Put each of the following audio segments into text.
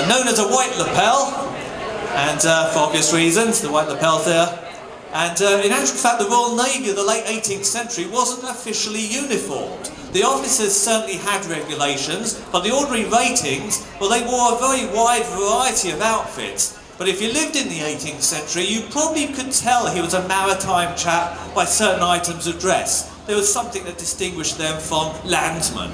known as a white lapel, and for obvious reasons, the white lapel there. And in actual fact, the Royal Navy of the late 18th century wasn't officially uniformed. The officers certainly had regulations, but the ordinary ratings, well, they wore a very wide variety of outfits. But if you lived in the 18th century, you probably could tell he was a maritime chap by certain items of dress. There was something that distinguished them from landsmen.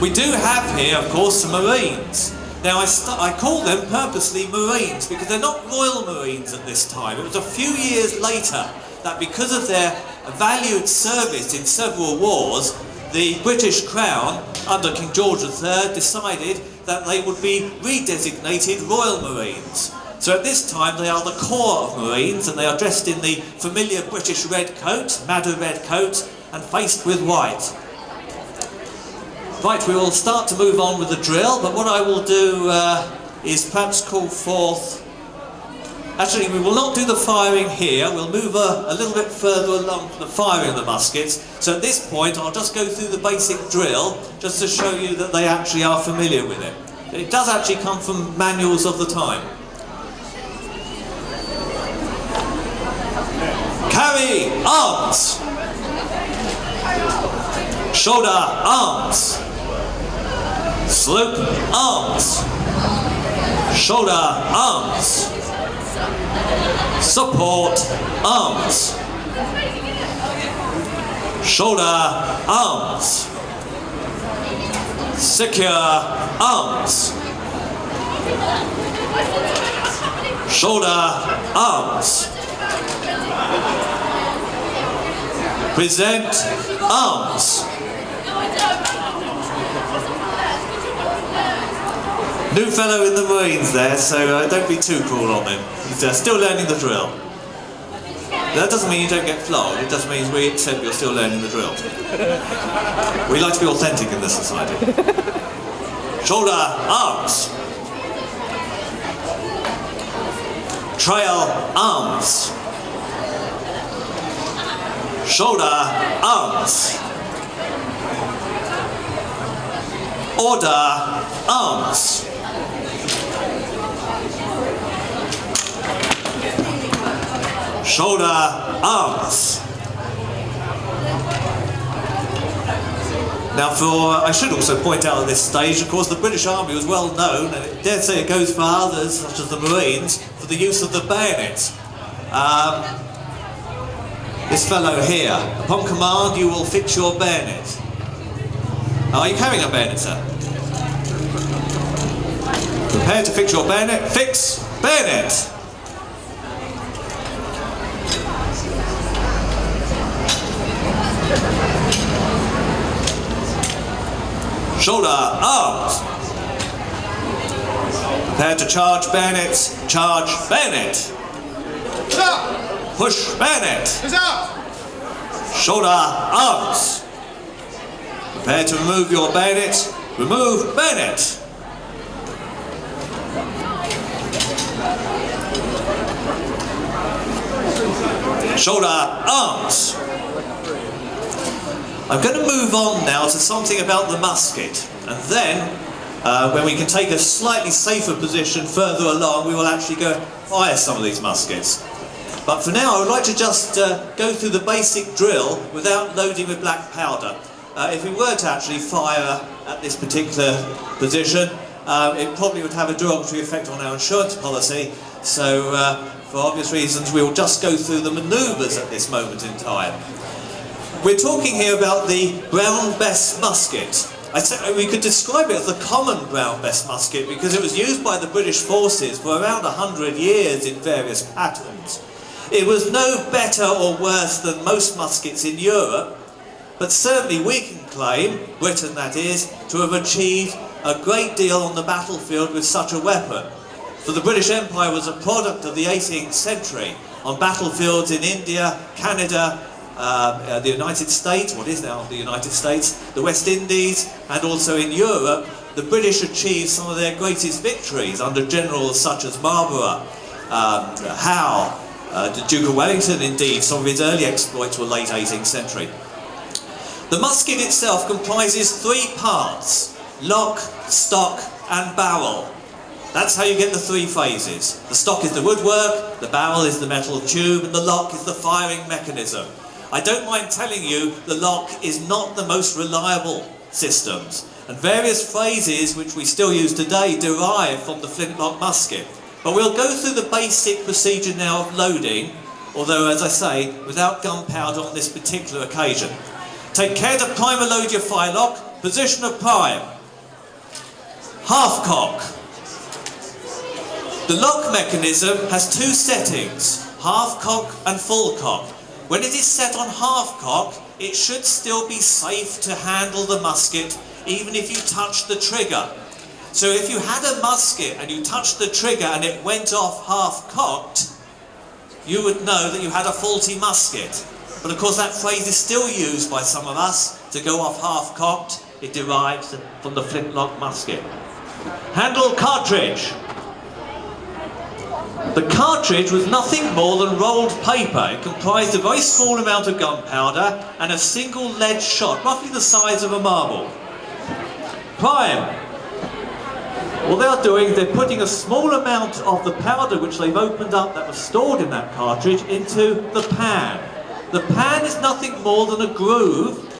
We do have here, of course, some Marines. Now, I call them purposely Marines because they're not Royal Marines at this time. It was a few years later that, because of their valued service in several wars, the British Crown, under King George III, decided that they would be redesignated Royal Marines. So at this time they are the corps of Marines, and they are dressed in the familiar British red coat, madder red coat, and faced with white. Right, we will start to move on with the drill, but what I will do is perhaps call forth... Actually, we will not do the firing here. We'll move a little bit further along for the firing of the muskets. So at this point, I'll just go through the basic drill, just to show you that they actually are familiar with it. It does actually come from manuals of the time. Carry arms. Shoulder arms. Slope arms. Shoulder arms. Support arms. Shoulder arms. Secure arms. Shoulder arms. Present arms. New fellow in the Marines there, so don't be too cruel on him. He's still learning the drill. That doesn't mean you don't get flogged, it just means we accept you're still learning the drill. We like to be authentic in this society. Shoulder arms. Trail arms. Shoulder arms. Order arms. Shoulder arms. Now I should also point out at this stage, of course, the British Army was well known, and I dare say it goes for others, such as the Marines, for the use of the bayonet. This fellow here, upon command you will fix your bayonet. Are you carrying a bayonet, sir? Prepare to fix your bayonet. Fix bayonet. Shoulder arms. Prepare to charge bayonets. Charge bayonet. Push bayonet. Shoulder arms. Prepare to remove your bayonet. Remove bayonet. Shoulder arms. I'm going to move on now to something about the musket, and then when we can take a slightly safer position further along, we will actually go fire some of these muskets. But for now, I would like to just go through the basic drill without loading with black powder. If we were to actually fire at this particular position, it probably would have a derogatory effect on our insurance policy, so for obvious reasons we will just go through the manoeuvres at this moment in time. We're talking here about the brown Bess musket. We could describe it as the common brown Bess musket because it was used by the British forces for around 100 years in various patterns. It was no better or worse than most muskets in Europe, but certainly we can claim, Britain that is, to have achieved a great deal on the battlefield with such a weapon. For the British Empire was a product of the 18th century. On battlefields in India, Canada, the United States, what is now the United States, the West Indies, and also in Europe, the British achieved some of their greatest victories under generals such as Marlborough, Howe, the Duke of Wellington. Indeed, some of his early exploits were late 18th century. The musket itself comprises three parts: lock, stock and barrel. That's how you get the three phases. The stock is the woodwork, the barrel is the metal tube, and the lock is the firing mechanism. I don't mind telling you the lock is not the most reliable systems, and various phrases which we still use today derive from the flintlock musket. But we'll go through the basic procedure now of loading, although, as I say, without gunpowder on this particular occasion. Take care to primer load your firelock. Position of prime. Half cock. The lock mechanism has two settings, half cock and full cock. When it is set on half cock, it should still be safe to handle the musket even if you touch the trigger. So if you had a musket and you touched the trigger and it went off half cocked, you would know that you had a faulty musket. But of course that phrase is still used by some of us to go off half cocked. It derives from the flintlock musket. Handle cartridge. The cartridge was nothing more than rolled paper. It comprised a very small amount of gunpowder and a single lead shot, roughly the size of a marble. Prime. What they are doing is they're putting a small amount of the powder which they've opened up that was stored in that cartridge into the pan. The pan is nothing more than a groove